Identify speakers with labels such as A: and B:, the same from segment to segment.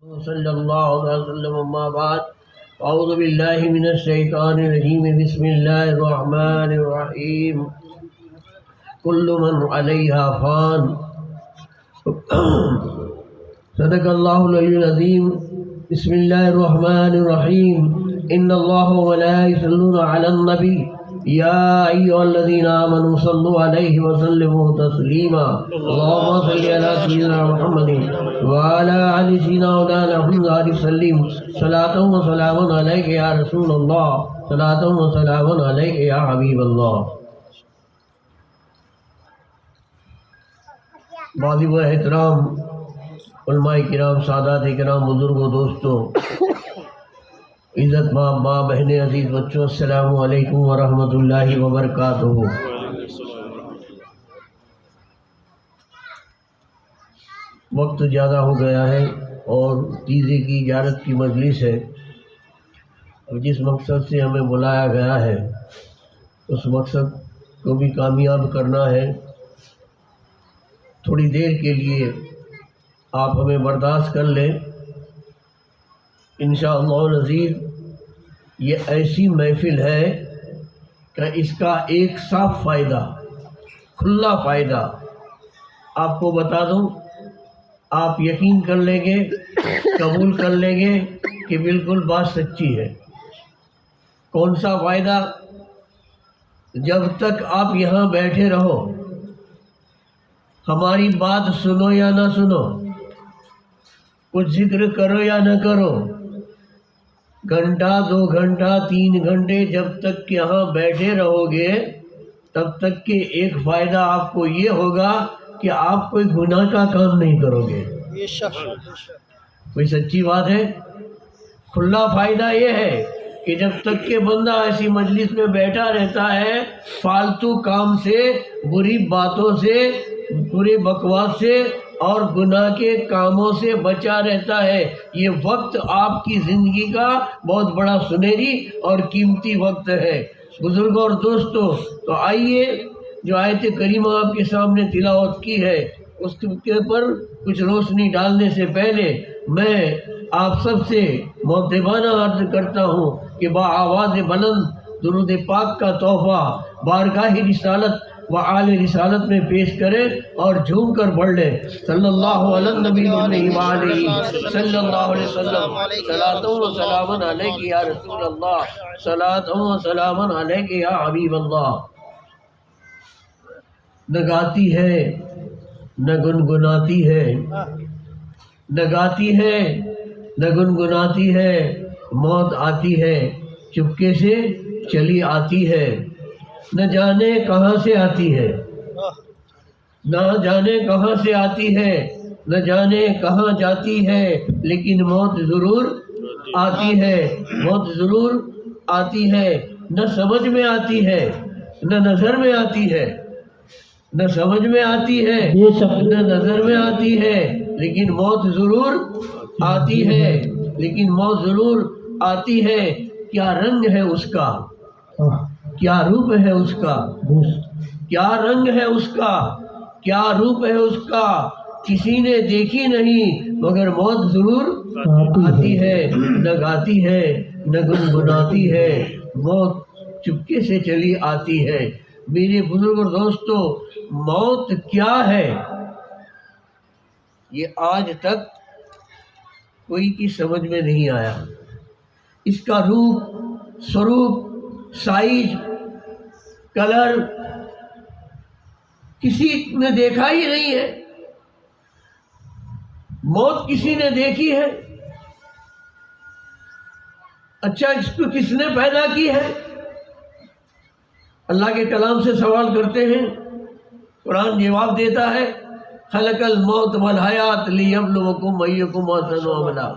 A: صلی اللہ علیہ وسلم اما بعد اعوذ باللہ من الشیطان الرجیم بسم اللہ الرحمن الرحیم کل من علیہا فان صدق اللہ العلی العظیم بسم اللہ الرحمن الرحیم ان اللہ وملائکتہ یصلون علی النبی یا ایھا الذین آمنوا صلوا علیہ وسلموا تسلیما اللهم صل علی سیدنا محمد وعلى آل سيدنا مولانا محمد وسلم صلاة وسلام عليك يا رسول الله صلاة وسلام عليك يا حبيب الله. معزز و احترام علماء کرام، سادات کرام، بزرگوں، دوستوں، عزت ماں بہنیں، عزیز بچوں، السلام علیکم ورحمۃ اللہ وبرکاتہ. وقت زیادہ ہو گیا ہے اور تیزے کی اجازت کی مجلس ہے. اور جس مقصد سے ہمیں بلایا گیا ہے اس مقصد کو بھی کامیاب کرنا ہے. تھوڑی دیر کے لیے آپ ہمیں برداشت کر لیں. انشاءاللہ العزیز یہ ایسی محفل ہے کہ اس کا ایک صاف فائدہ، کھلا فائدہ آپ کو بتا دوں. آپ یقین کر لیں گے، قبول کر لیں گے کہ بالکل بات سچی ہے. کون سا فائدہ؟ جب تک آپ یہاں بیٹھے رہو، ہماری بات سنو یا نہ سنو، کچھ ذکر کرو یا نہ کرو، گھنٹہ، 2 گھنٹہ، 3 گھنٹے جب تک یہاں بیٹھے رہو گے تب تک کہ ایک فائدہ آپ کو یہ ہوگا کہ آپ کوئی گناہ کا کام نہیں کرو گے. کوئی سچی بات ہے. کھلا فائدہ یہ ہے کہ جب تک کہ بندہ ایسی مجلس میں بیٹھا رہتا ہے، فالتو کام سے، بری باتوں سے، برے بکواس سے اور گناہ کے کاموں سے بچا رہتا ہے. یہ وقت آپ کی زندگی کا بہت بڑا سنہری اور قیمتی وقت ہے. بزرگوں اور دوستوں، تو آئیے جو آیت کریمہ آپ کے سامنے تلاوت کی ہے اس کے اوپر کچھ روشنی ڈالنے سے پہلے میں آپ سب سے مؤدبانہ عرض کرتا ہوں کہ بآواز بلند درود پاک کا تحفہ بارگاہ رسالت و آل رسالت میں پیش کریں اور جھوم کر پڑھ لیں. صلی اللہ علی النبی وآلہ صلی اللہ علیہ وسلم صلاۃ و سلام علیک یا رسول اللہ، صلاۃ و سلام علیک یا حبیب اللہ. نہ گاتی ہے نہ گنگناتی ہے، نہ گاتی ہے نہ گنگناتی ہے، موت آتی ہے چپکے سے چلی آتی ہے. نہ جانے کہاں سے آتی ہے، نہ جانے کہاں سے آتی ہے، نہ جانے کہاں جاتی ہے، لیکن موت ضرور آتی ہے. موت ضرور آتی ہے. نہ سمجھ میں آتی ہے نہ نظر میں آتی ہے، نہ سمجھ میں آتی ہے نہ نظر میں آتی ہے، لیکن موت ضرور آتی ہے. لیکن موت ضرور آتی ہے. کیا رنگ ہے اس کا، کیا روپ ہے اس کا، کیا رنگ ہے اس کا، کیا روپ ہے اس کا، کسی نے دیکھی نہیں مگر موت ضرور آتی ہے. نہ گاتی ہے نہ گنگناتی ہے، موت چپکے سے چلی آتی ہے. میرے بزرگ اور دوستو، موت کیا ہے یہ آج تک کوئی کی سمجھ میں نہیں آیا. اس کا روپ، سوروپ، سائز، کلر کسی نے دیکھا ہی نہیں ہے. موت کسی نے دیکھی ہے؟ اچھا، اس کو کس نے پیدا کی ہے؟ اللہ کے کلام سے سوال کرتے ہیں، قرآن جواب دیتا ہے، خلق الموت والحیات لیبلوکم ایکم احسن عملا.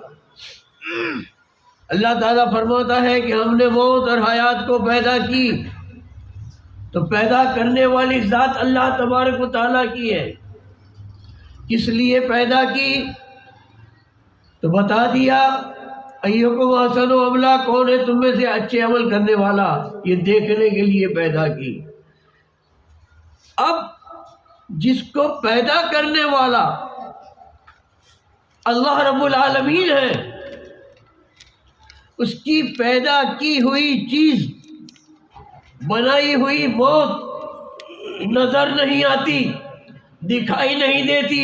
A: اللہ تعالیٰ فرماتا ہے کہ ہم نے موت اور حیات کو پیدا کی. تو پیدا کرنے والی ذات اللہ تبارک و تعالیٰ کی ہے. کس لیے پیدا کی؟ تو بتا دیا، ایکم احسن عملا، کون ہے تم میں سے اچھے عمل کرنے والا، یہ دیکھنے کے لیے پیدا کی. اب جس کو پیدا کرنے والا اللہ رب العالمین ہے، اس کی پیدا کی ہوئی چیز، بنائی ہوئی موت نظر نہیں آتی، دکھائی نہیں دیتی،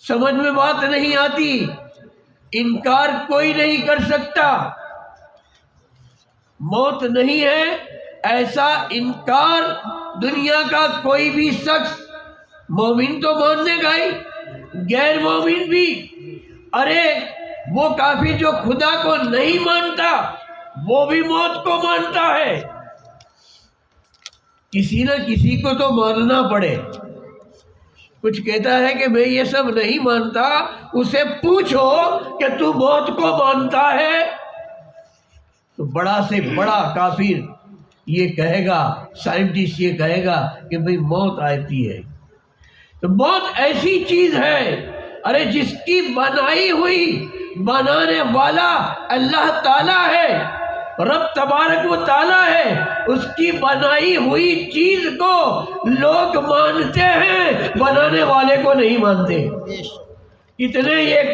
A: سمجھ میں بات نہیں آتی، انکار کوئی نہیں کر سکتا۔ موت نہیں ہے ایسا انکار دنیا کا کوئی بھی شخص، مومن تو ماننے گا ہی، غیر مومن بھی۔ ارے وہ کافر جو خدا کو نہیں مانتا وہ بھی موت کو مانتا ہے۔ کسی نہ کسی کو تو ماننا پڑے۔ کچھ کہتا ہے کہ میں یہ سب نہیں مانتا، اسے پوچھو کہ تو موت کو مانتا ہے؟ تو بڑا سے بڑا کافر یہ کہے گا، سائنٹسٹ یہ کہے گا کہ بھئی موت آتی ہے۔ تو موت ایسی چیز ہے، ارے جس کی بنائی ہوئی، بنانے والا اللہ تعالیٰ ہے، رب تبارک و تعالیٰ ہے، اس کی بنائی ہوئی چیز کو لوگ مانتے ہیں، بنانے والے کو نہیں مانتے۔ اتنے یہ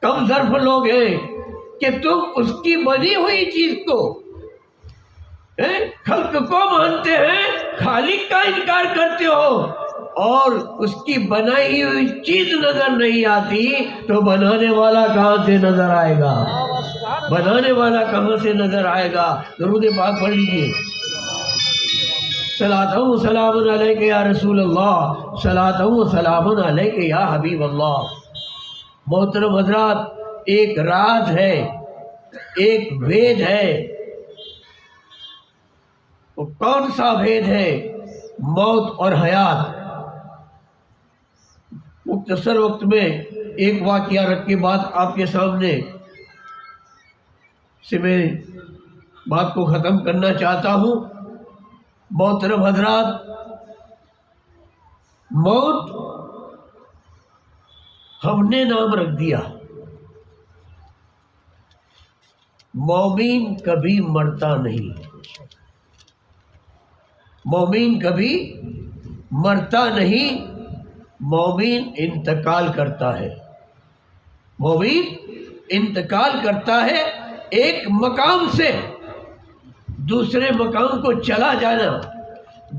A: کم ظرف لوگ ہیں کہ تم اس کی بنی ہوئی چیز کو، خلق کو مانتے ہیں، خالق کا انکار کرتے ہو، اور اس کی بنائی ہوئی چیز نظر نہیں آتی تو بنانے والا کہاں سے نظر آئے گا؟ بنانے والا کہاں سے نظر آئے گا؟ درود پاک پڑھ لیجیے۔ صلاۃ و سلام علیک یا رسول اللہ، صلاۃ و سلام علیک یا حبیب اللہ۔ محترم حضرات، ایک راز ہے، ایک بھید ہے۔ وہ کون سا بھید ہے؟ موت اور حیات۔ مختصر وقت میں ایک واقعہ رکھ کے بعد آپ کے سامنے سے میں بات کو ختم کرنا چاہتا ہوں۔ محترم حضرات، موت ہم نے نام رکھ دیا۔ مومن کبھی مرتا نہیں، مومن کبھی مرتا نہیں، مومن انتقال کرتا ہے۔ مومن انتقال کرتا ہے، ایک مقام سے دوسرے مقام کو چلا جانا،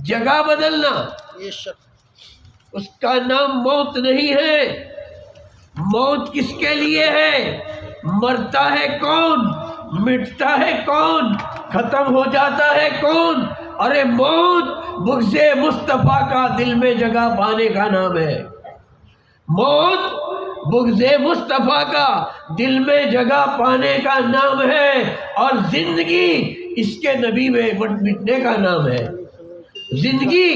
A: جگہ بدلنا، اس کا نام موت نہیں ہے۔ موت کس کے لیے ہے؟ مرتا ہے کون؟ مٹتا ہے کون؟ ختم ہو جاتا ہے کون؟ ارے موت بغض مصطفیٰ کا دل میں جگہ پانے کا نام ہے۔ موت بغض مصطفیٰ کا دل میں جگہ پانے کا نام ہے، اور زندگی اس کے نبی میں مٹنے کا نام ہے۔ زندگی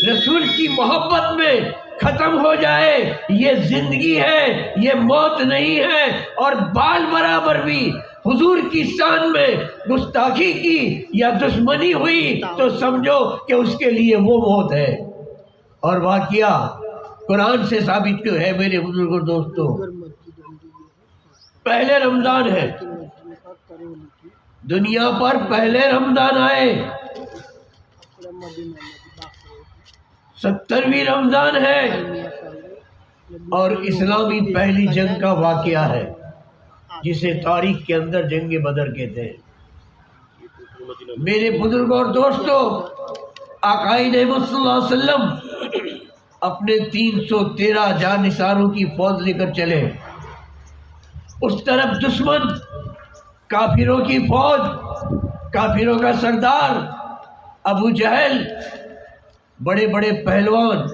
A: رسول کی محبت میں ختم ہو جائے، یہ زندگی ہے، یہ موت نہیں ہے۔ اور بال برابر بھی حضور کی شان میں گستاخی کی یا دشمنی ہوئی تو سمجھو کہ اس کے لیے وہ موت ہے۔ اور واقعہ قرآن سے ثابت کیوں ہے میرے بزرگوں دوستوں؟ پہلے رمضان ہے، دنیا پر پہلے رمضان آئے، 70ویں رمضان ہے، اور اسلامی پہلی جنگ کا واقعہ ہے جسے تاریخ کے اندر جنگ بدر کہتے ہیں۔ میرے بزرگوں اور دوستوں، آقا نعمت صلی اللہ علیہ وسلم اپنے 313 جانثاروں کی فوج لے کر چلے۔ اس طرف دشمن، کافروں کی فوج، کافروں کا سردار ابو جہل، بڑے بڑے پہلوان،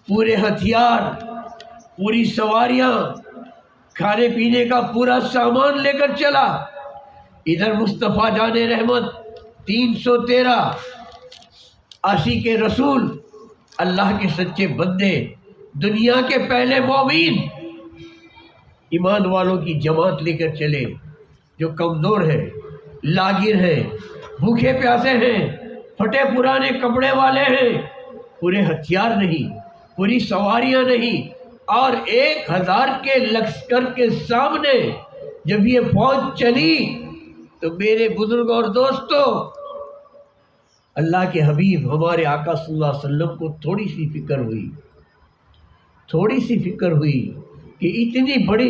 A: پورے ہتھیار، پوری سواریاں، کھانے پینے کا پورا سامان لے کر چلا۔ ادھر مصطفیٰ جان رحمت 313 عاشق رسول، اللہ کے سچے بندے، دنیا کے پہلے مومن، ایمان والوں کی جماعت لے کر چلے، جو کمزور ہے، لاغر ہیں، بھوکے پیاسے ہیں، پھٹے پرانے کپڑے والے ہیں، پورے ہتھیار نہیں، پوری سواریاں نہیں، اور 1000 کے لشکر کے سامنے جب یہ فوج چلی تو میرے بزرگ اور دوستوں، اللہ کے حبیب ہمارے آقا صلی اللہ علیہ وسلم کو تھوڑی سی فکر ہوئی، کہ اتنی بڑی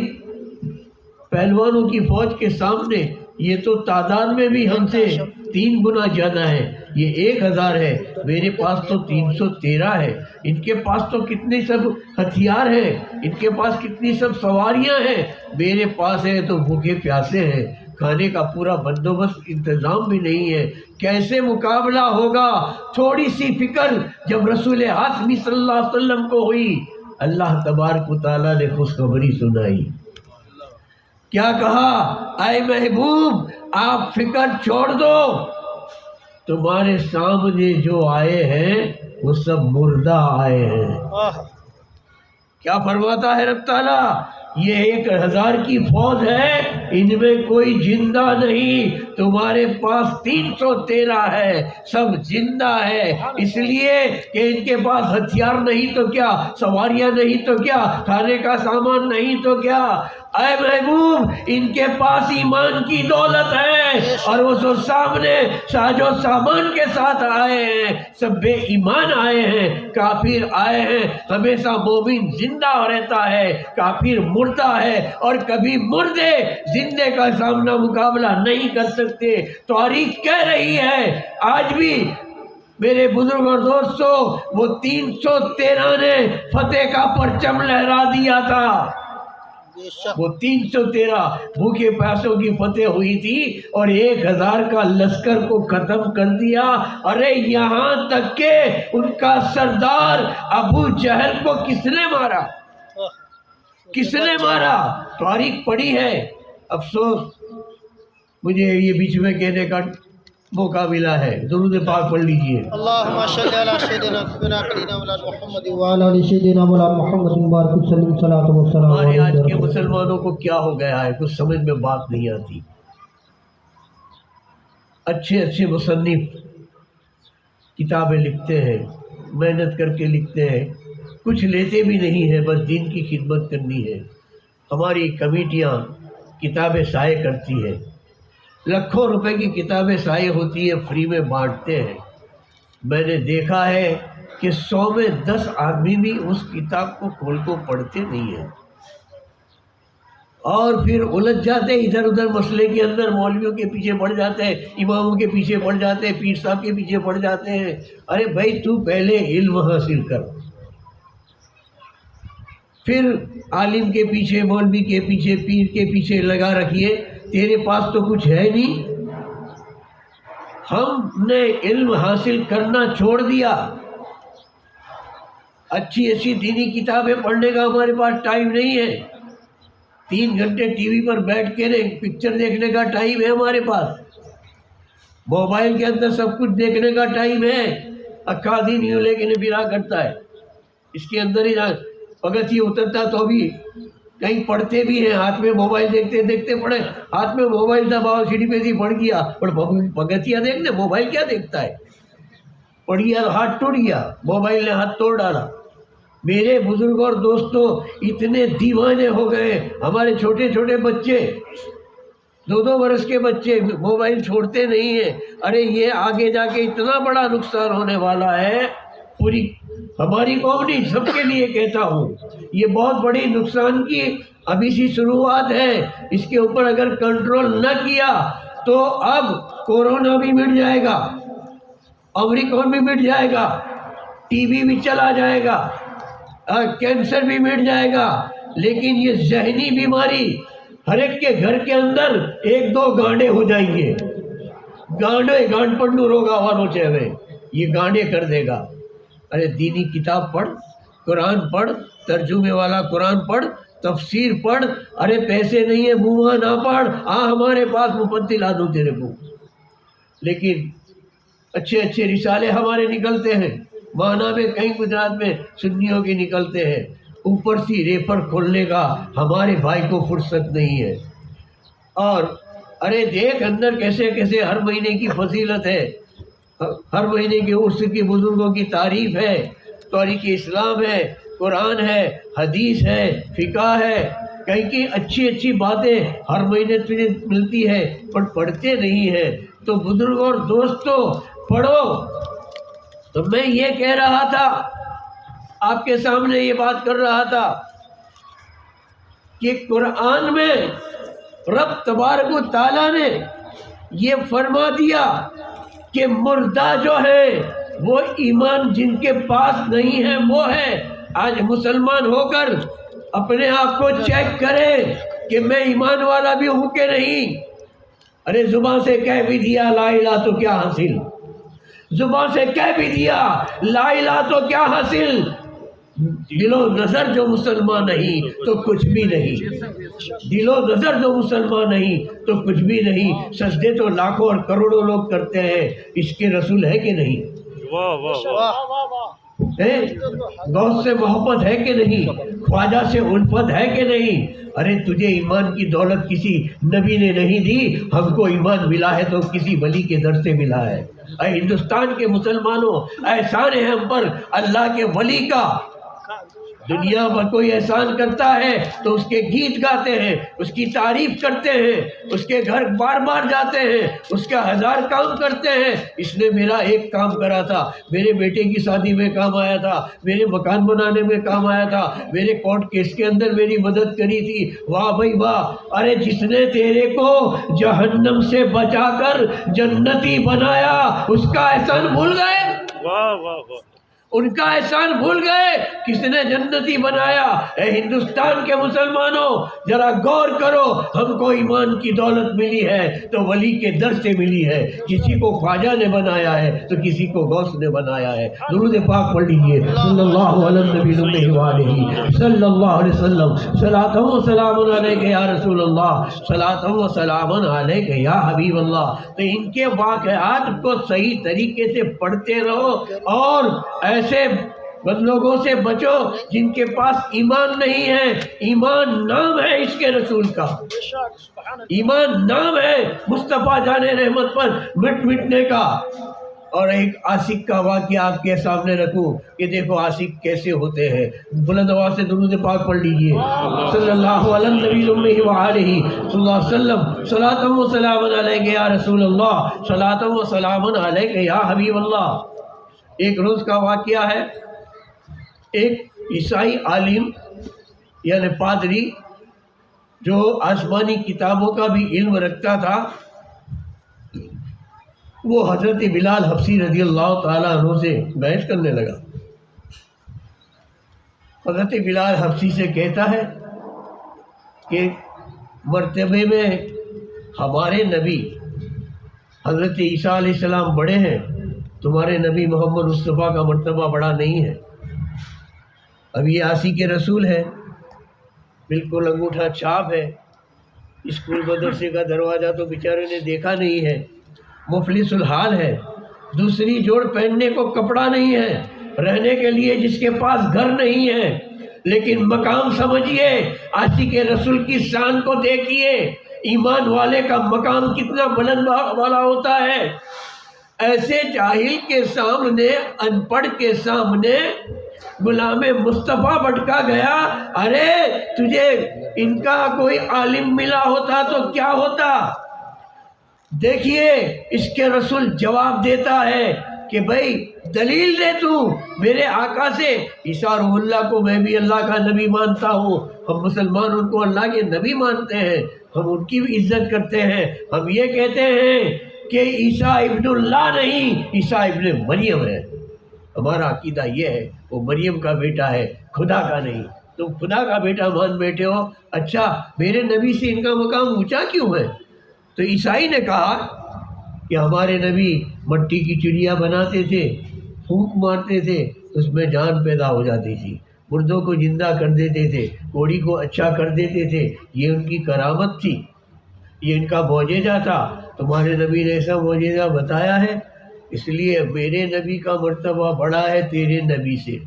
A: پہلوانوں کی فوج کے سامنے، یہ تو تعداد میں بھی ہم سے 3 گنا زیادہ ہے، یہ 1000 ہے، میرے پاس تو 313 ہے، ان کے پاس تو کتنے سب ہتھیار ہیں، ان کے پاس کتنی سب سواریاں ہیں، میرے پاس ہے تو بھوکے پیاسے ہیں، کھانے کا پورا بندوبست انتظام بھی نہیں ہے، کیسے مقابلہ ہوگا؟ تھوڑی سی فکر جب رسول ہاشمی صلی اللہ علیہ وسلم کو ہوئی، اللہ تبارک و تعالیٰ نے خوشخبری سنائی، کیا کہا؟ اے محبوب آپ فکر چھوڑ دو، تمہارے سامنے جو آئے ہیں وہ سب مردہ آئے ہیں۔ کیا فرماتا ہے رب تعالیٰ؟ یہ 1000 کی فوج ہے، ان میں کوئی زندہ نہیں، تمہارے پاس 313 ہے، سب زندہ ہے، اس لیے کہ ان کے پاس ہتھیار نہیں تو کیا، سواریاں نہیں تو کیا، کھانے کا سامان نہیں تو کیا، اے محبوب ان کے پاس ایمان کی دولت ہے، اور وہ جو سامنے ساز و سامان کے ساتھ آئے ہیں سب بے ایمان آئے ہیں، کافر آئے ہیں، ہمیشہ مومن زندہ رہتا ہے، کافر مردہ ہے، اور کبھی مردے زندے کا سامنا مقابلہ نہیں کر سکتے۔ تاریخ کہہ رہی ہے آج بھی میرے بزرگ اور دوستوں، وہ 313 نے فتح کا پرچم لہرا دیا تھا، وہ 313 بھوکے پیاسوں کی فتح ہوئی تھی، اور 1000 کا لشکر کو ختم کر دیا۔ ارے یہاں تک کہ ان کا سردار ابو جہل کو کس نے مارا؟ کس نے مارا؟ تاریخ پڑھی ہے۔ افسوس مجھے یہ بیچ میں کہنے کا موقع ملا ہے، درود پاک پڑھ لیجئے۔
B: اللہم صلی علی سیدنا مولانا محمد وعلی آل سیدنا مولانا محمد مبارک وسلم صلاۃ و سلام۔
A: ہمارے آج کے مسلمانوں کو کیا ہو گیا ہے، کچھ سمجھ میں بات نہیں آتی۔ اچھے اچھے مصنف کتابیں لکھتے ہیں، محنت کر کے لکھتے ہیں، کچھ لیتے بھی نہیں ہیں، بس دین کی خدمت کرنی ہے۔ ہماری کمیٹیاں کتابیں شائع کرتی ہیں، لاکھوں روپے کی کتابیں شائع ہوتی ہے، فری میں بانٹتے ہیں۔ میں نے دیکھا ہے کہ 100 میں 10 آدمی بھی اس کتاب کو کھول کو پڑھتے نہیں ہیں، اور پھر الجھ جاتے ادھر ادھر مسئلے کے اندر، مولویوں کے پیچھے پڑ جاتے ہیں، اماموں کے پیچھے پڑ جاتے ہیں، پیر صاحب کے پیچھے پڑ جاتے ہیں۔ ارے بھائی تو پہلے علم حاصل کر، پھر عالم کے پیچھے، مولوی کے پیچھے، پیر کے پیچھے لگا رکھیے، تیرے پاس تو کچھ ہے نہیں۔ ہم نے علم حاصل کرنا چھوڑ دیا، اچھی اچھی دینی کتابیں پڑھنے کا ہمارے پاس ٹائم نہیں ہے، 3 گھنٹے ٹی وی پر بیٹھ کے پکچر دیکھنے کا ٹائم ہے ہمارے پاس، موبائل کے اندر سب کچھ دیکھنے کا ٹائم ہے، اکھا دن یوں لے کے پھرا کرتا ہے، اس کے اندر ہی پگتھی اترتا تو بھی کہیں پڑھتے بھی ہیں، ہاتھ میں موبائل دیکھتے دیکھتے پڑھے، ہاتھ میں موبائل دباؤ، سیڑھی پہ پڑھ گیا، پر پگتھیاں دیکھنے، موبائل کیا دیکھتا ہے، پڑھ گیا تو ہاتھ ٹوٹ گیا، موبائل نے ہاتھ توڑ ڈالا۔ میرے بزرگ اور دوستوں اتنے دیوانے ہو گئے، ہمارے چھوٹے چھوٹے بچے 2 برس کے بچے موبائل چھوڑتے نہیں ہیں۔ ارے یہ آگے جا کے اتنا بڑا نقصان ہونے والا ہے، پوری ہماری قوم نہیں، سب کے لیے کہتا ہوں، یہ بہت بڑی نقصان کی ابھی سی شروعات ہے، اس کے اوپر اگر کنٹرول نہ کیا تو اب کورونا بھی مٹ جائے گا، اومیکرون بھی مٹ جائے گا، ٹی بی بھی چلا جائے گا، کینسر بھی مٹ جائے گا، لیکن یہ ذہنی بیماری ہر ایک کے گھر کے اندر 1-2 گانڈے ہو جائیں گے، گانڈ پڑھنو روگا وانو چاہے، یہ گانڈے کر دے گا۔ ارے دینی کتاب پڑھ، قرآن پڑھ، ترجمے والا قرآن پڑھ، تفسیر پڑھ، ارے پیسے نہیں ہے منہ نہ پڑھ، ہمارے پاس مفت لا دوں تیرے کو، لیکن اچھے اچھے رسالے ہمارے نکلتے ہیں، مانا میں کہیں گجرات میں سنیوں کے نکلتے ہیں، اوپر سی ریفر کھولنے کا ہمارے بھائی کو فرصت نہیں ہے۔ اور ارے دیکھ اندر کیسے کیسے ہر مہینے کی فضیلت ہے، ہر مہینے کے عرس کے بزرگوں کی تعریف ہے، تاریخ اسلام ہے، قرآن ہے، حدیث ہے، فقہ ہے، کہیں کی اچھی اچھی باتیں ہر مہینے تجھے ملتی ہے، پر پڑھتے نہیں ہیں۔ تو بزرگ اور دوستوں پڑھو۔ تو میں یہ کہہ رہا تھا، آپ کے سامنے یہ بات کر رہا تھا کہ قرآن میں رب تبارک و تعالیٰ نے یہ فرما دیا کہ مردہ جو ہے وہ ایمان جن کے پاس نہیں ہے وہ ہے. آج مسلمان ہو کر اپنے آپ کو چیک کرے کہ میں ایمان والا بھی ہوں کہ نہیں. ارے زبان سے کہہ بھی دیا لا الہ تو کیا حاصل، زبان سے کہہ بھی دیا لا الہ تو کیا حاصل، دل و نظر جو مسلمان نہیں تو کچھ بھی نہیں. دل و نظر جو مسلمان نہیں تو کچھ بھی نہیں. سجدے تو لاکھوں اور کروڑوں لوگ کرتے ہیں، اس کے رسول ہے کہ نہیں؟ غوث سے محبت ہے کہ نہیں؟ خواجہ سے الفت ہے کہ نہیں؟ ارے تجھے ایمان کی دولت کسی نبی نے نہیں دی، ہم کو ایمان ملا ہے تو کسی ولی کے در سے ملا ہے. اے ہندوستان کے مسلمانوں، احسان ہے ہم پر اللہ کے ولی کا. دنیا پر کوئی احسان کرتا ہے تو اس کے گیت گاتے ہیں، اس کی تعریف کرتے ہیں، اس کے گھر بار بار جاتے ہیں، اس کا 1000 کام کرتے ہیں. اس نے میرا ایک کام کرا تھا، میرے بیٹے کی شادی میں کام آیا تھا، میرے مکان بنانے میں کام آیا تھا، میرے کورٹ کیس کے اندر میری مدد کری تھی. واہ بھائی واہ. ارے جس نے تیرے کو جہنم سے بچا کر جنتی بنایا اس کا احسان بھول گئے؟ واہ واہ واہ. ان کا احسان بھول گئے. کس نے جنتی بنایا؟ اے ہندوستان کے مسلمانوں ذرا غور کرو. ہم کو ایمان کی دولت ملی ہے تو ولی کے در سے ملی ہے. کسی کو خواجہ نے بنایا ہے تو کسی کو غوث نے بنایا ہے. درود پاک پڑھ لیجیے صلی اللہ علیہ نبی وآلہ صلی اللہ علیہ وسلم. صلاۃ و سلام علیک یا رسول اللہ، صلاۃ و سلام علیک یا حبیب اللہ. تو ان کے واقعات کو صحیح طریقے سے پڑھتے رہو اور ایسے لوگوں سے بچو جن کے پاس ایمان نہیں ہے. ایمان نام ہے اس کے رسول کا، ایمان نام ہے مصطفیٰ جان رحمت پر مٹنے کا. اور ایک عاشق کا واقعہ آپ کے سامنے رکھوں کہ دیکھو عاشق کیسے ہوتے ہیں. بلند آواز سے درود پاک پڑھ لیجئے صلی اللہ علیہ نبی وآلہ صلی اللہ علیہ وسلم. صلاۃ و سلام علیک یا رسول اللہ، صلاۃ و سلام علیک یا حبیب اللہ. ایک روز کا واقعہ ہے. ایک عیسائی عالم یعنی پادری جو آسمانی کتابوں کا بھی علم رکھتا تھا، وہ حضرت بلال حبشی رضی اللہ تعالیٰ عنہ سے بحث کرنے لگا. حضرت بلال حبشی سے کہتا ہے کہ مرتبے میں ہمارے نبی حضرت عیسیٰ علیہ السلام بڑے ہیں، تمہارے نبی محمد مصطفیٰ کا مرتبہ بڑا نہیں ہے. اب یہ عاشق رسول ہے، بالکل انگوٹھا چھاپ ہے. اسکول مدرسے کا دروازہ تو بیچارے نے دیکھا نہیں ہے، مفلس الحال ہے. دوسری جوڑ پہننے کو کپڑا نہیں ہے، رہنے کے لیے جس کے پاس گھر نہیں ہے. لیکن مقام سمجھیے، عاشق رسول کی شان کو دیکھیے. ایمان والے کا مقام کتنا بلند والا ہوتا ہے. ایسے جاہل کے سامنے، ان پڑھ کے سامنے غلام مصطفیٰ بھٹکا گیا. ارے تجھے ان کا کوئی عالم ملا ہوتا تو کیا ہوتا. دیکھیے اس کے رسول جواب دیتا ہے کہ بھائی دلیل دے تو میرے آقا سے. عیسیٰ روح اللہ کو میں بھی اللہ کا نبی مانتا ہوں، ہم مسلمان ان کو اللہ کے نبی مانتے ہیں، ہم ان کی بھی عزت کرتے ہیں. ہم یہ کہتے ہیں کہ عیسیٰ ابن اللہ نہیں، عیسیٰ ابن مریم ہے. ہمارا عقیدہ یہ ہے وہ مریم کا بیٹا ہے، خدا کا نہیں. تم خدا کا بیٹا مان بیٹھے ہو. اچھا میرے نبی سے ان کا مقام اونچا کیوں ہے؟ تو عیسائی نے کہا کہ ہمارے نبی مٹی کی چڑیا بناتے تھے، پھونک مارتے تھے، اس میں جان پیدا ہو جاتی تھی، مردوں کو زندہ کر دیتے تھے، کوڑی کو اچھا کر دیتے تھے. یہ ان کی کرامت تھی، یہ ان کا معجزہ تھا. تمہارے نبی نے ایسا معجزہ بتایا ہے، اس لیے میرے نبی کا مرتبہ بڑا ہے تیرے نبی سے.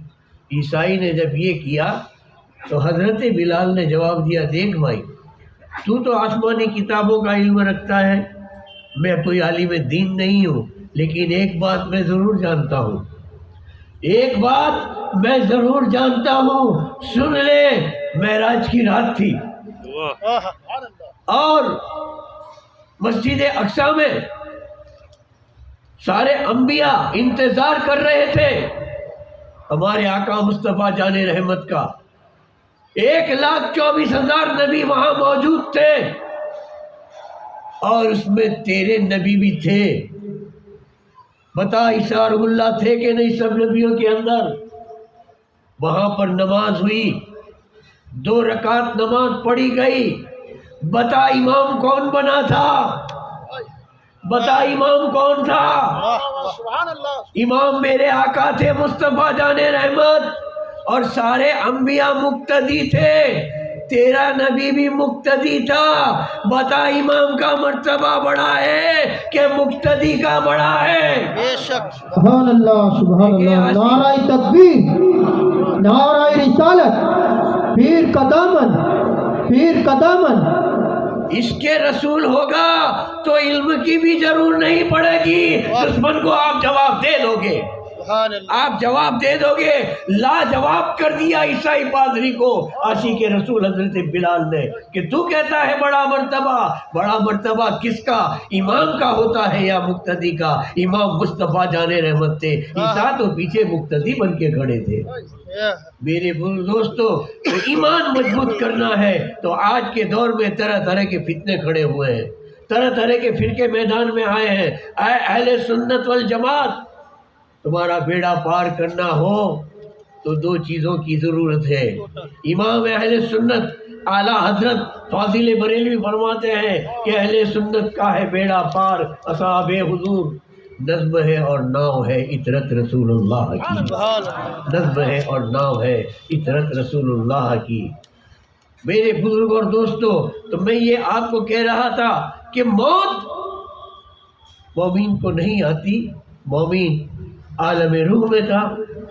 A: عیسائی نے جب یہ کیا تو حضرت بلال نے جواب دیا، دیکھ بھائی تو آسمانی کتابوں کا علم رکھتا ہے، میں کوئی عالم دین نہیں ہوں، لیکن ایک بات میں ضرور جانتا ہوں، ایک بات میں ضرور جانتا ہوں، سن لے. معراج کی رات تھی اور مسجد اقصی میں سارے انبیاء انتظار کر رہے تھے ہمارے آقا مصطفیٰ جان رحمت کا. 1,24,000 نبی وہاں موجود تھے اور اس میں تیرے نبی بھی تھے. بتا عیسیٰ روح اللہ تھے کہ نہیں سب نبیوں کے اندر؟ وہاں پر نماز ہوئی، 2 رکعت نماز پڑھی گئی. بتا امام کون بنا تھا؟ بتا امام کون تھا؟ امام میرے آقا تھے مصطفیٰ جان رحمت، اور سارے انبیاء مقتدی تھے. تیرا نبی بھی مقتدی تھا. بتا امام کا مرتبہ بڑا ہے کہ مقتدی کا بڑا ہے؟
B: بے شک. سبحان اللہ سبحان اللہ. نعرہ تکبیر، نعرہ رسالت، پیر کا دامن، پیر کا دامن.
A: اس کے رسول ہوگا تو علم کی بھی ضرور نہیں پڑے گی. دشمن کو آپ جواب دے دو گے، آپ جواب دے دو گے. لاجواب کر دیا عیسائی پادری کو عاشق رسول حضرت بلال نے کہ تو کہتا ہے بڑا مرتبہ. بڑا مرتبہ کس کا؟ امام کا ہوتا ہے یا مقتدی کا؟ امام مصطفیٰ جان رحمت تھے، عیسیٰ تو پیچھے مقتدی بن کے کھڑے تھے. میرے دوستو، تو ایمان مضبوط کرنا ہے تو آج کے دور میں طرح طرح کے فتنے کھڑے ہوئے ہیں، طرح طرح کے فرقے میدان میں آئے ہیں. اے اہل سنت والجماعت، تمہارا بیڑا پار کرنا ہو تو 2 چیزوں کی ضرورت ہے. امام اہل سنت اعلیٰ حضرت فاضل بریلوی فرماتے ہیں کہ اہل سنت کا ہے بیڑا پار، اصحاب حضور نظم ہے اور ناؤ ہے اطرت رسول اللہ کی. نظم ہے اور ناؤ ہے اطرت رسول اللہ کی. میرے بزرگ اور دوستو، تو میں یہ آپ کو کہہ رہا تھا کہ موت مومن کو نہیں آتی. مومن عالم روح میں تھا،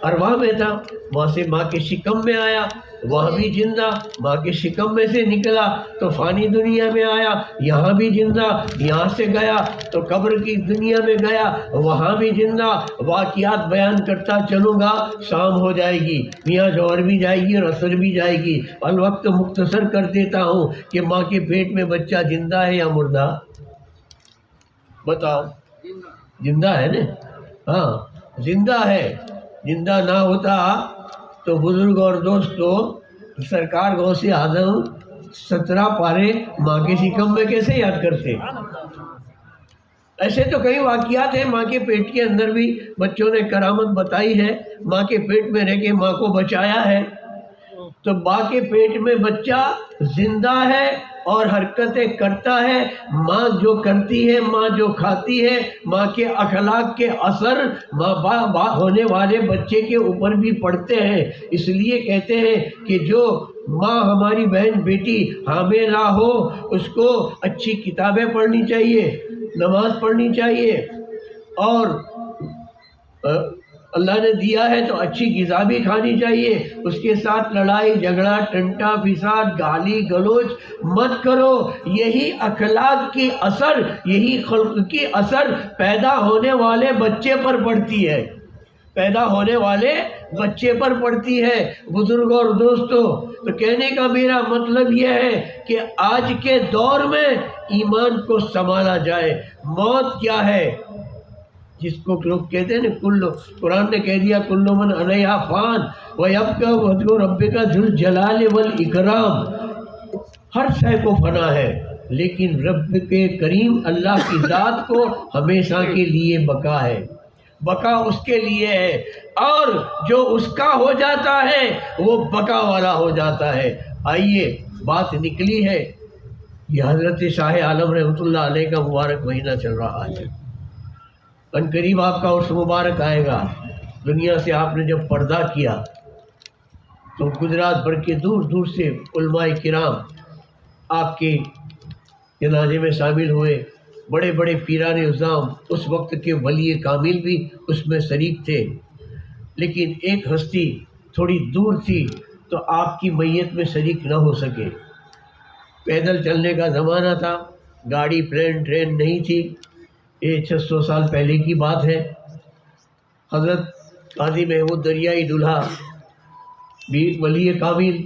A: ارواح میں تھا، وہاں سے ماں کے شکم میں آیا، وہاں بھی زندہ، ماں کے شکم میں سے نکلا تو فانی دنیا میں آیا، یہاں بھی زندہ، یہاں سے گیا تو قبر کی دنیا میں گیا، وہاں بھی زندہ. واقعات بیان کرتا چلوں گا، شام ہو جائے گی، میاں جوہر بھی جائے گی اور عصر بھی جائے گی. الوقت مختصر کر دیتا ہوں کہ ماں کے پیٹ میں بچہ زندہ ہے یا مردہ؟ بتاؤ. زندہ ہے نا؟ ہاں زندہ ہے. زندہ نہ ہوتا تو بزرگ اور دوستو سرکار غوث اعظم 17 پارے ماں کے شکم میں کیسے یاد کرتے؟ ایسے تو کئی واقعات ہیں. ماں کے پیٹ کے اندر بھی بچوں نے کرامت بتائی ہے، ماں کے پیٹ میں رہ کے ماں کو بچایا ہے. تو ماں کے پیٹ میں بچہ زندہ ہے اور حرکتیں کرتا ہے. ماں جو کرتی ہے، ماں جو کھاتی ہے، ماں کے اخلاق کے اثر ماں ہونے والے بچے کے اوپر بھی پڑتے ہیں. اس لیے کہتے ہیں کہ جو ماں ہماری بہن بیٹی حاملہ ہو اس کو اچھی کتابیں پڑھنی چاہیے، نماز پڑھنی چاہیے، اور اللہ نے دیا ہے تو اچھی غذا بھی کھانی چاہیے. اس کے ساتھ لڑائی جھگڑا ٹنٹا فساد گالی گلوچ مت کرو. یہی اخلاق کی اثر، یہی خلق کی اثر پیدا ہونے والے بچے پر پڑتی ہے، پیدا ہونے والے بچے پر پڑتی ہے. بزرگوں اور دوستوں، تو کہنے کا میرا مطلب یہ ہے کہ آج کے دور میں ایمان کو سنبھالا جائے. موت کیا ہے؟ جس کو لوگ کہتے ہیں نا، قرآن نے کہہ دیا کل من علیہا فان ویبقی وجہ ربک ذو الجلال والاکرام. ہر شے کو فنا ہے لیکن رب کے کریم اللہ کی ذات کو ہمیشہ کے لیے بقا ہے. بقا اس کے لیے ہے، اور جو اس کا ہو جاتا ہے وہ بقا والا ہو جاتا ہے. آئیے بات نکلی ہے، یہ حضرت شاہ عالم رحمۃ اللہ علیہ کا مبارک مہینہ چل رہا ہے. ان قریب آپ کا عرس مبارک آئے گا. دنیا سے آپ نے جب پردہ کیا تو گجرات بھر کے دور دور سے علماء کرام آپ کے جنازے میں شامل ہوئے. بڑے بڑے پیران اعظام، اس وقت کے ولی کامل بھی اس میں شریک تھے. لیکن ایک ہستی تھوڑی دور تھی تو آپ کی میت میں شریک نہ ہو سکے. پیدل چلنے کا زمانہ تھا، گاڑی پلین ٹرین نہیں تھی. یہ 600 سال پہلے کی بات ہے. حضرت قاضی محمود دریائی دلہا بھی ولی کامل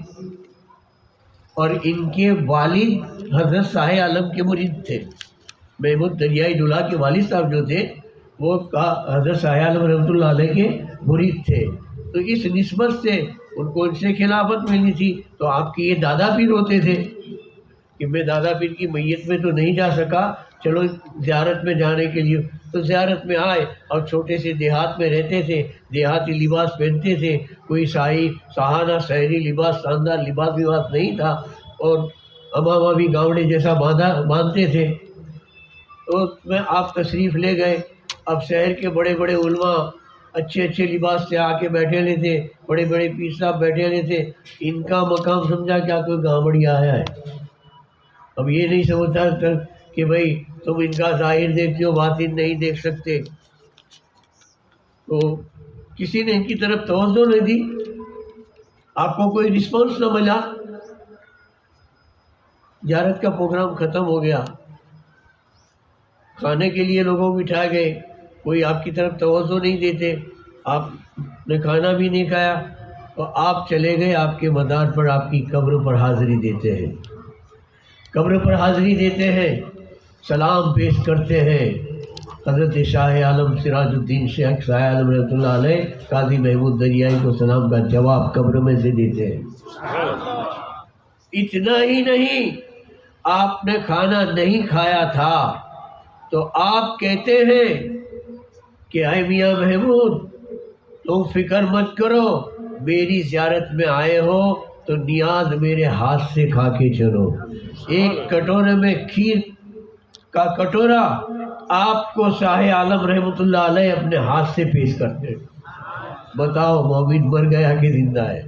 A: اور ان کے والد حضرت شاہ عالم کے مرید تھے. محمود دریائی دلہا کے والد صاحب جو تھے وہ حضرت شاہ عالم رحمۃ اللہ علیہ کے مرید تھے. تو اس نسبت سے ان کو ان سے خلافت ملی تھی، تو آپ کے یہ دادا پیر ہوتے تھے کہ میں دادا پیر کی میت میں تو نہیں جا سکا، چلو زیارت میں جانے کے لیے، تو زیارت میں آئے اور چھوٹے سے دیہات میں رہتے تھے، دیہاتی لباس پہنتے تھے، کوئی سہانا شہری لباس شاندار لباس نہیں تھا، اور امامہ بھی گاؤڈے جیسا باندھتے تھے۔ تو اس میں آپ تشریف لے گئے، اب شہر کے بڑے بڑے علماء اچھے اچھے لباس سے آ کے بیٹھے لے تھے، بڑے بڑے پیر صاحب بیٹھے لے تھے، ان کا مقام سمجھا کیا کوئی گامڑی آیا ہے؟ اب یہ نہیں سمجھتا کہ بھائی تم ان کا ظاہر دیکھتے ہو باطن نہیں دیکھ سکتے، تو کسی نے ان کی طرف توجہ نہیں دی، آپ کو کوئی رسپانس نہ ملا، زیارت کا پروگرام ختم ہو گیا، کھانے کے لیے لوگوں کو بٹھائے گئے، کوئی آپ کی طرف توجہ نہیں دیتے، آپ نے کھانا بھی نہیں کھایا، تو آپ چلے گئے آپ کے مدار پر، آپ کی قبر پر حاضری دیتے ہیں، قبر پر حاضری دیتے ہیں، سلام پیش کرتے ہیں، حضرت شاہ عالم سراج الدین شیخ شاہ عالم رحمۃ اللہ علیہ قاضی محمود دریائی کو سلام کا جواب قبر میں سے دیتے ہیں۔ اتنا ہی نہیں، آپ نے کھانا نہیں کھایا تھا تو آپ کہتے ہیں کہ اے میاں محمود تم فکر مت کرو، میری زیارت میں آئے ہو تو نیاز میرے ہاتھ سے کھا کے چلو۔ ایک کٹورے میں کھیر کا کٹورا آپ کو شاہ عالم رحمۃ اللہ علیہ اپنے ہاتھ سے پیش کرتے۔ بتاؤ مومن مر گیا کہ زندہ ہے؟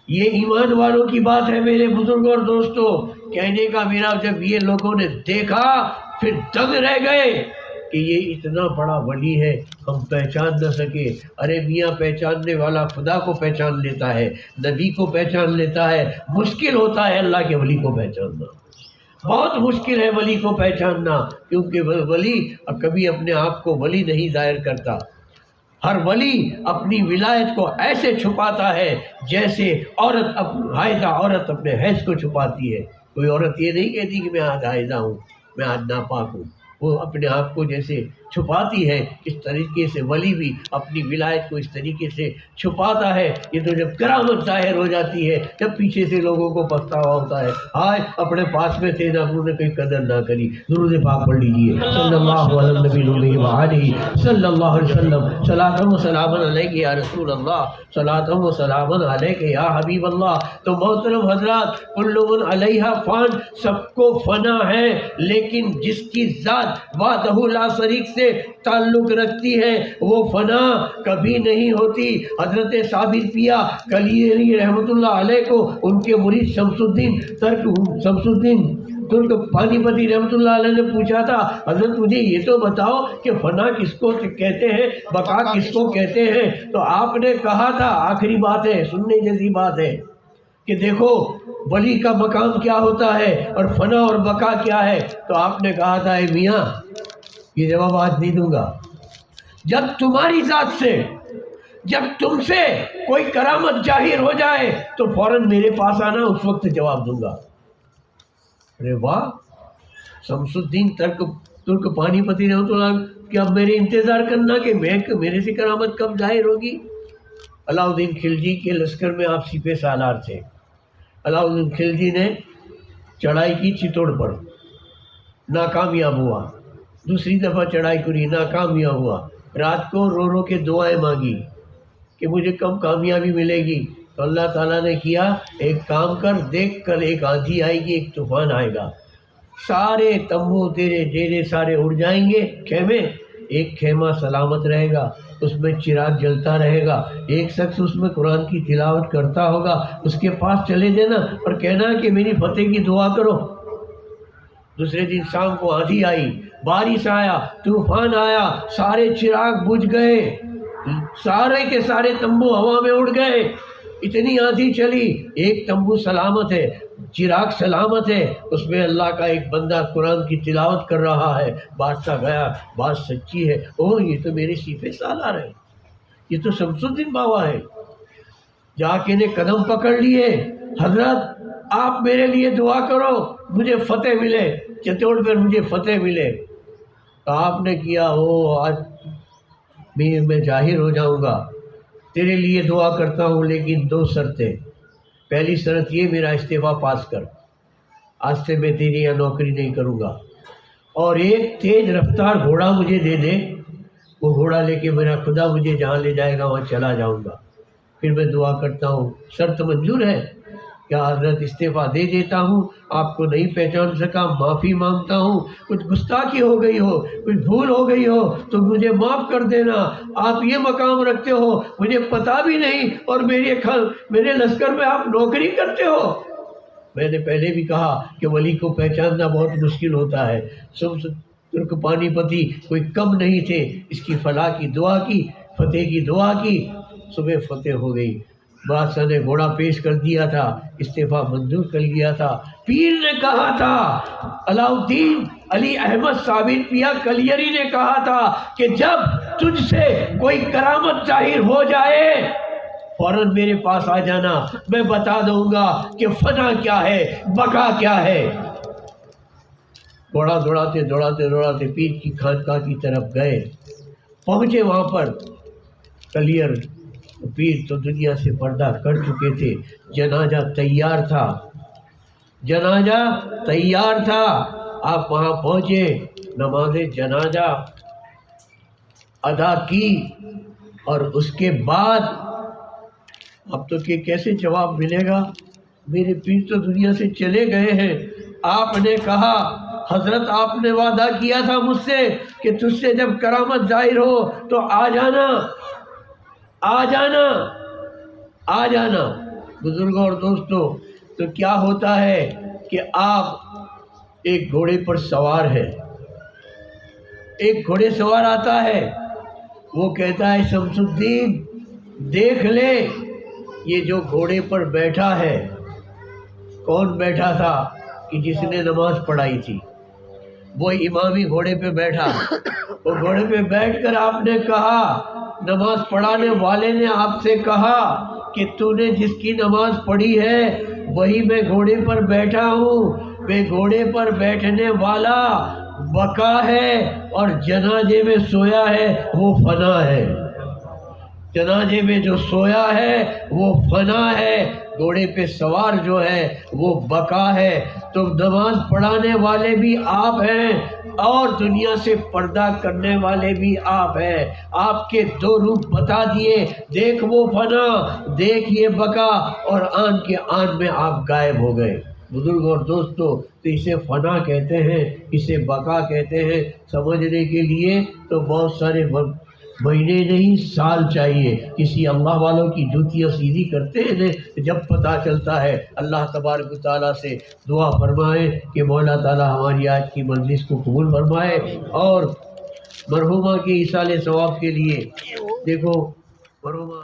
A: یہ ایمان والوں کی بات ہے میرے بزرگوں اور دوستوں، کہنے کا میرا جب یہ لوگوں نے دیکھا پھر دنگ رہ گئے کہ یہ اتنا بڑا ولی ہے، ہم پہچان نہ سکے۔ ارے میاں پہچاننے والا خدا کو پہچان لیتا ہے، نبی کو پہچان لیتا ہے، مشکل ہوتا ہے اللہ کے ولی کو پہچاننا، بہت مشکل ہے ولی کو پہچاننا، کیونکہ ولی کبھی اپنے آپ کو ولی نہیں ظاہر کرتا۔ ہر ولی اپنی ولایت کو ایسے چھپاتا ہے جیسے حائضہ عورت اپنے حیض کو چھپاتی ہے۔ کوئی عورت یہ نہیں کہتی کہ میں آج حائضہ ہوں، میں آج ناپاک ہوں، وہ اپنے آپ کو جیسے چھپاتی ہے، اس طریقے سے ولی بھی اپنی ولایت کو اس طریقے سے چھپاتا ہے۔ یہ تو جب کرامت ظاہر ہو جاتی ہے، جب پیچھے سے لوگوں کو پچھتاوا ہوتا ہے، ہائے اپنے پاس میں تھے نہ انہوں نے کوئی قدر نہ کری۔ درود پاک پڑھ لیجیے، صلی اللہ علیہ نبی وآلہ صلی اللہ علیہ وسلم، صلاۃ و سلام علیک یا رسول اللہ، صلاۃ و سلام علیک یا حبیب اللہ۔ تو محترم حضرات، کل من علیہا فان، سب کو فنا ہے، لیکن جس کی ذات وحدہ لا شریک سے تعلق رکھتی ہے وہ فنا کبھی نہیں ہوتی۔ حضرت صابر پیا کلیری رحمۃ اللہ علیہ کو ان کے مرید شمس الدین ترک پانی پتی رحمۃ اللہ علیہ نے پوچھا تھا، حضرت مجھے یہ تو بتاؤ کہ فنا کس کو کہتے ہیں، بقا کس کو کہتے ہیں؟ تو آپ نے کہا تھا، آخری بات ہے، سننے جیسی بات ہے، کہ دیکھو ولی کا مقام کیا ہوتا ہے اور فنا اور بقا کیا ہے۔ تو آپ نے کہا تھا، اے میاں یہ جواب آج نہیں دوں گا، جب تمہاری ذات سے، جب تم سے کوئی کرامت ظاہر ہو جائے تو فوراً میرے پاس آنا، اس وقت جواب دوں گا۔ ارے واہ، شمس الدین ترک پانی پتی رحمۃ اللہ، کہ اب میرے انتظار کرنا کہ میرے سے کرامت کب ظاہر ہوگی؟ علاؤ الدین خلجی کے لشکر میں آپ سپہ سالار تھے۔ علاؤ الدین خلجی نے چڑھائی کی چتوڑ پر، ناکامیاب ہوا، دوسری دفعہ چڑھائی کری، ناکامیاب ہوا، رات کو رو رو کے دعائیں مانگی کہ مجھے کب کامیابی ملے گی؟ تو اللہ تعالیٰ نے کیا، ایک کام کر، دیکھ کل ایک آندھی آئے گی، ایک طوفان آئے گا، سارے تمبو تیرے ڈیرے سارے اڑ جائیں گے، خیمے، ایک خیمہ سلامت رہے گا، اس میں چراغ جلتا رہے گا، ایک شخص اس میں قرآن کی تلاوت کرتا ہوگا، اس کے پاس چلے دینا اور کہنا کہ میری فتح کی دعا کرو۔ دوسرے دن شام کو آندھی آئی، بارش آیا، طوفان آیا، سارے چراغ بجھ گئے، سارے کے سارے تمبو ہوا میں اڑ گئے، اتنی آندھی چلی، ایک تمبو سلامت ہے، چراغ سلامت ہے، اس میں اللہ کا ایک بندہ قرآن کی تلاوت کر رہا ہے۔ بادشاہ گیا، بات سچی ہے، اوہ یہ تو میرے سپہ سالار ہے، یہ تو شمس الدین بابا ہے۔ جا کے نے قدم پکڑ لیے، حضرت آپ میرے لیے دعا کرو، مجھے فتح ملے، چتوڑ پر مجھے فتح ملے۔ تو آپ نے کیا، آج میں ظاہر ہو جاؤں گا، تیرے لیے دعا کرتا ہوں لیکن 2 شرطیں. پہلی شرط یہ میرا استعفیٰ پاس کر، آج سے میں تیری یہاں نوکری نہیں کروں گا، اور ایک تیز رفتار گھوڑا مجھے دے دے، وہ گھوڑا لے کے میرا خدا مجھے جہاں لے جائے گا وہاں چلا جاؤں گا. پھر میں دعا کرتا ہوں شرط منظور ہے؟ کیا حضرت استعفیٰ دے دیتا ہوں، آپ کو نہیں پہچان سکا، معافی مانگتا ہوں، کچھ گستاخی ہو گئی ہو، کچھ بھول ہو گئی ہو تو مجھے معاف کر دینا. آپ یہ مقام رکھتے ہو مجھے پتہ بھی نہیں، اور میرے لشکر میں آپ نوکری کرتے ہو. میں نے پہلے بھی کہا کہ ولی کو پہچاننا بہت مشکل ہوتا ہے. ترک پانی پتی کوئی کم نہیں تھے، اس کی فلاح کی دعا کی، فتح کی دعا کی، صبح فتح ہو گئی. بادشاہ نے گھوڑا پیش کر دیا تھا، استعفیٰ منظور کر لیا تھا. پیر نے کہا تھا، علاء الدین علی احمد صابر پیا کلیری نے کہا تھا کہ جب تجھ سے کوئی کرامت ظاہر ہو جائے فوراً میرے پاس آ جانا، میں بتا دوں گا کہ فنا کیا ہے، بقا کیا ہے. گھوڑا دوڑاتے پیر کی خانقاہ کی طرف گئے. پہنچے وہاں پر کلیر، پیر تو دنیا سے پردہ کر چکے تھے. جنازہ تیار تھا. آپ وہاں پہنچے، نماز جنازہ ادا کی، اور اس کے بعد اب تو کہ کیسے جواب ملے گا، میرے پیر تو دنیا سے چلے گئے ہیں. آپ نے کہا حضرت آپ نے وعدہ کیا تھا مجھ سے کہ تجھ سے جب کرامت ظاہر ہو تو آ جانا. بزرگوں اور دوستوں، تو کیا ہوتا ہے کہ آپ ایک گھوڑے پر سوار ہے، ایک گھوڑے سوار آتا ہے، وہ کہتا ہے شمس الدین دیکھ لے یہ جو گھوڑے پر بیٹھا ہے کون بیٹھا تھا؟ کہ جس نے نماز پڑھائی تھی، وہ امامی گھوڑے پہ بیٹھا. وہ گھوڑے پہ بیٹھ کر آپ نے کہا، نماز پڑھانے والے نے آپ سے کہا کہ تو نے جس کی نماز پڑھی ہے وہی میں گھوڑے پر بیٹھا ہوں. میں گھوڑے پر بیٹھنے والا بقا ہے، اور جنازے میں سویا ہے وہ فنا ہے. جنازے میں جو سویا ہے وہ فنا ہے، گھوڑے پہ سوار جو ہے وہ بقا ہے. تو نماز پڑھانے والے بھی آپ ہیں اور دنیا سے پردہ کرنے والے بھی آپ ہیں. آپ کے 2 روپ بتا دیے، دیکھ وہ فنا، دیکھ یہ بقا، اور آن کے آن میں آپ غائب ہو گئے. بزرگوں اور دوستوں، تو اسے فنا کہتے ہیں، اسے بقا کہتے ہیں. سمجھنے کے لیے تو بہت سارے مہینے نہیں سال چاہیے. کسی اللہ والوں کی جوتیاں سیدھی کرتے ہیں جب پتہ چلتا ہے. اللہ تبارک و تعالیٰ سے دعا فرمائے کہ مولا تعالیٰ ہماری آج کی مجلس کو قبول فرمائے، اور مرحومہ کے ایصال ثواب کے لیے دیکھو مرحومہ